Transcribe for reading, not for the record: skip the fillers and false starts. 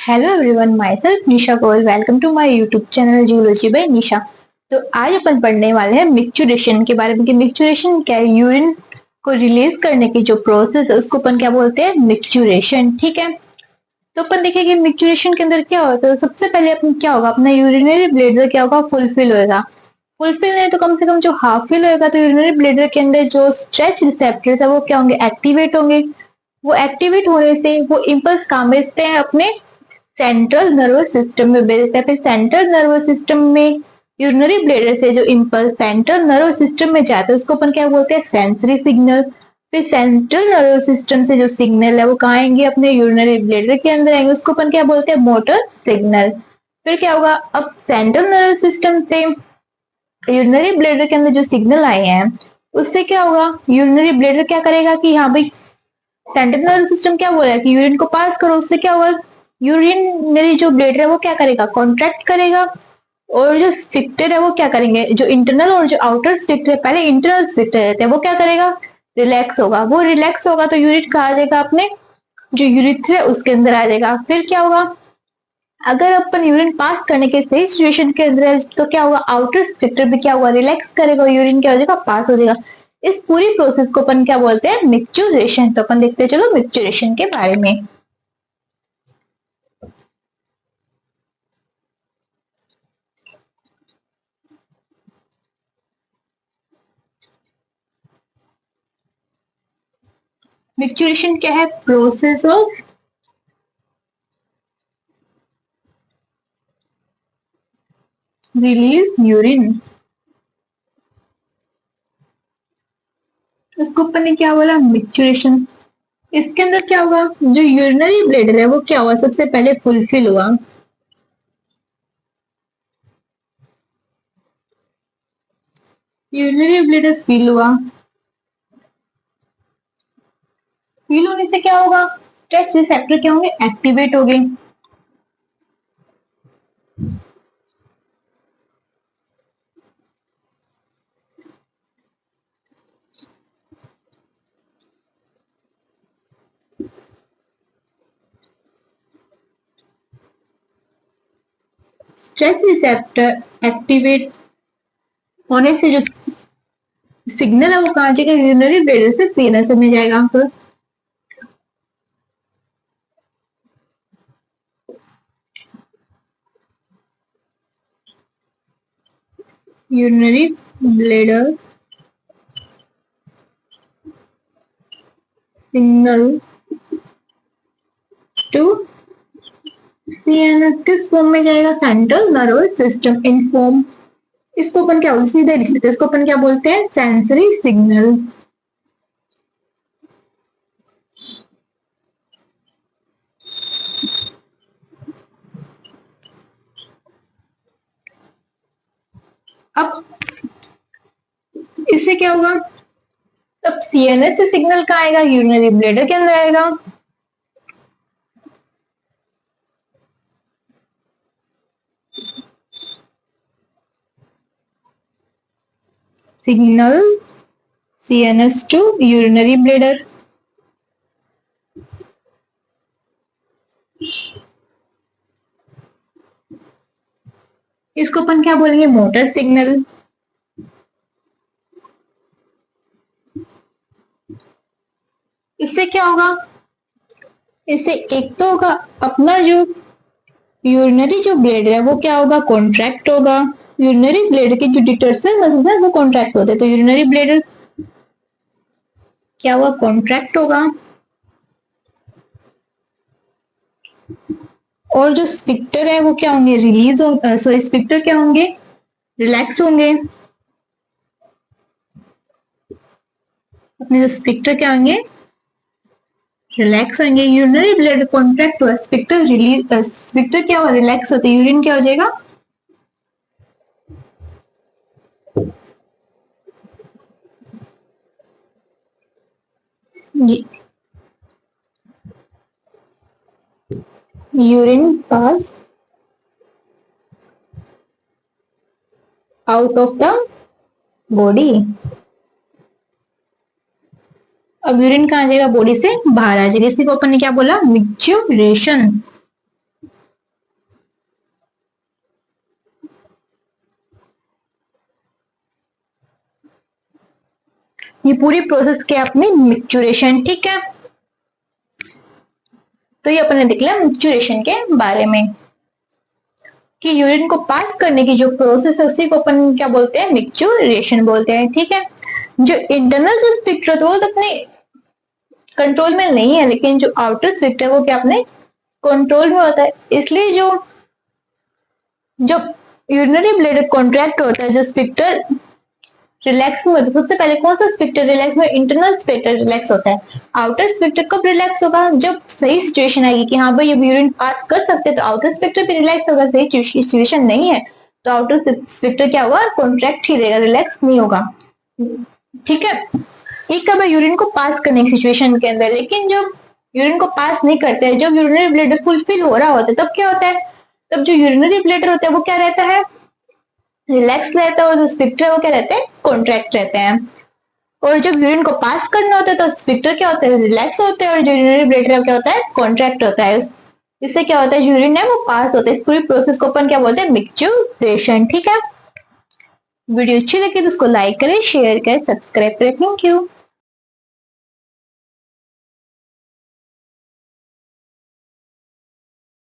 Hello everyone, myself Nisha Goyal. Welcome to my YouTube channel zoology by Nisha. तो आज अपन पढ़ने वाले हैं मिक्सचुरेशन के बारे में कि मिक्सचुरेशन क्या है। यूरिन को रिलीज करने की जो प्रोसेस है उसको अपन क्या बोलते हैं, मिक्सचुरेशन। ठीक है, तो अपन देखेंगे मिक्सचुरेशन के अंदर क्या होता है। सबसे पहले अपन क्या होगा, अपना यूरिनरी ब्लेडर क्या होगा, फुलफिल होएगा। फुलफिल नहीं तो कम से कम जो हाफ फिल होएगा, तो यूरिनरी ब्लेडर के अंदर जो स्ट्रेच रिसेप्टर्स है वो क्या होंगे, एक्टिवेट होंगे। वो एक्टिवेट होने से वो इम्पल्स कहाँ भेजते हैं, अपने सेंट्रल नर्वस सिस्टम में भेजते हैं। फिर सेंट्रल नर्वस सिस्टम में यूरिनरी ब्लेडर से जो इम्पल्स सेंट्रल नर्वस सिस्टम में जाता है उसको अपन क्या बोलते हैं, सेंसरी सिग्नल। फिर सेंट्रल नर्वस सिस्टम से जो सिग्नल है वो कहाँ आएंगे, अपने यूरिनरी ब्लेडर के अंदर आएंगे, उसको अपन क्या बोलते हैं, मोटर सिग्नल। फिर क्या होगा, अब सेंट्रल नर्वस सिस्टम से यूरिनरी ब्लेडर के अंदर जो सिग्नल आए हैं उससे क्या होगा, यूरिनरी ब्लेडर क्या करेगा कि हाँ भाई, सेंट्रल नर्वस सिस्टम क्या बोला है कि यूरिन को पास करो। उससे क्या होगा, यूरिनरी जो ब्लेडर है वो क्या करेगा, कॉन्ट्रैक्ट करेगा। और जो स्फिंक्टर है वो क्या करेंगे, जो इंटरनल और जो आउटर स्फिंक्टर है, पहले इंटरनल स्फिंक्टर रहते हैं, वो क्या करेगा, रिलैक्स होगा। वो रिलैक्स होगा तो यूरिन कहा जाएगा, अपने जो यूरिथ्रा है उसके अंदर आ जाएगा। फिर क्या होगा, अगर अपन यूरिन पास करने के सही सिचुएशन के अंदर है तो क्या होगा, आउटर स्फिंक्टर भी क्या होगा, रिलैक्स करेगा, यूरिन क्या हो जाएगा, पास हो जाएगा। इस पूरी प्रोसेस को अपन क्या बोलते हैं, मिक्सचुरेशन। तो अपन देखते चलो मिक्सचुरेशन के बारे में। मिक्सचुरेशन क्या है, प्रोसेस ऑफ रिलीज यूरिन। इसको अपन ने क्या बोला, मिक्सचुरेशन। इसके अंदर क्या होगा, जो यूरिनरी ब्लेडर है वो क्या हुआ, सबसे पहले फुलफिल हुआ। यूरिनरी ब्लेडर फिल हुआ। फिल होने से क्या होगा, स्ट्रेच रिसेप्टर क्या होंगे, एक्टिवेट हो गए। स्ट्रेच रिसेप्टर एक्टिवेट होने से जो सिग्नल है वो कहाँ जाएगा, यूरिनरी ब्लेडर से सीनस में जाएगा। तो urinary bladder signal to CNS किस फॉर्म में जाएगा, सेंट्रल नर्वस सिस्टम इनफॉर्म। इसको अपन क्या बोलते हैं, सीधे लिख लेते हैं, इसको अपन क्या बोलते हैं, सेंसरी सिग्नल। अब इससे क्या होगा, अब सीएनएस से सिग्नल कहाँ आएगा, यूरिनरी ब्लेडर के अंदर आएगा। Signal CNS to urinary bladder. इसको अपन क्या बोलेंगे, मोटर सिग्नल। इससे क्या होगा, इससे एक तो होगा अपना जो यूरिनरी जो ब्लेडर है वो क्या होगा, कॉन्ट्रैक्ट होगा। यूरिनरी ब्लेडर के जो डिटर्सल मसल्स है वो कॉन्ट्रैक्ट होते हैं, तो यूरिनरी ब्लेडर क्या हुआ, कॉन्ट्रैक्ट होगा। और जो स्फिंक्टर है वो क्या होंगे, रिलीज हो, सॉरी स्फिंक्टर क्या होंगे, रिलैक्स होंगे। अपने जो स्फिंक्टर क्या होंगे, रिलैक्स होंगे। यूरिनरी ब्लेडर कॉन्ट्रैक्ट हुआ, स्फिंक्टर रिलीज, स्फिंक्टर क्या हुआ, रिलैक्स होते, यूरिन क्या हो जाएगा, urine pass out of the body. अब यूरिन कहाँ जाएगा, बॉडी से बाहर आ जाएगा। इसी को अपन ने क्या बोला, मिक्सचुरेशन। ये पूरी प्रोसेस क्या अपनी मिक्चुरेशन, ठीक है। तो ये अपन ने देख लिया मिक्चुरेशन के बारे में कि यूरिन को पास करने की जो प्रोसेस है उसी को अपन क्या बोलते हैं, मिक्चुरेशन बोलते हैं, ठीक है। जो इंटरनल जो स्फिंक्टर होता है वो तो अपने कंट्रोल में नहीं है, लेकिन जो आउटर स्फिंक्टर वो क्या अपने कंट्रोल में होता है। इसलिए जो जब यूरिनरी ब्लैडर कॉन्ट्रैक्ट होता है, जो स्फिंक्टर रिलैक्स में होता है, सबसे पहले कौन सा स्फिंक्टर रिलैक्स में, इंटरनल स्फिंक्टर रिलैक्स होता है। आउटर स्फिंक्टर कब रिलैक्स होगा, जब सही सिचुएशन आएगी कि हाँ भाई अब यूरिन पास कर सकते हैं तो आउटर स्फिंक्टर भी रिलैक्स होगा। सही सिचुएशन नहीं है तो आउटर स्फिंक्टर क्या होगा, कॉन्ट्रैक्ट ही रहेगा, रिलैक्स नहीं होगा, ठीक है। ये कब है, यूरिन को पास करने की सिचुएशन के अंदर। लेकिन जब यूरिन को पास नहीं करते हैं, जब यूरिनरी ब्लैडर फुलफिल हो रहा होता है, तब क्या होता है, तब जो यूरिनरी ब्लैडर होता है वो क्या रहता है, रिलैक्स रहता है, और जो स्फिंक्टर वो क्या रहते हैं, कॉन्ट्रैक्ट रहते हैं। और जब यूरिन को पास करना होता है तो स्फिंक्टर क्या होता है, रिलैक्स होते हैं, और जो यूरिनरी ब्लैडर क्या होता है, कॉन्ट्रैक्ट होता है। इससे क्या होता है, यूरिन है वो पास होता है। इस पूरी प्रोसेस को अपन क्या बोलते हैं, मिक्चुरेशन, ठीक है। वीडियो अच्छी लगी तो उसको लाइक करें, शेयर करें, सब्सक्राइब करें। Thank you.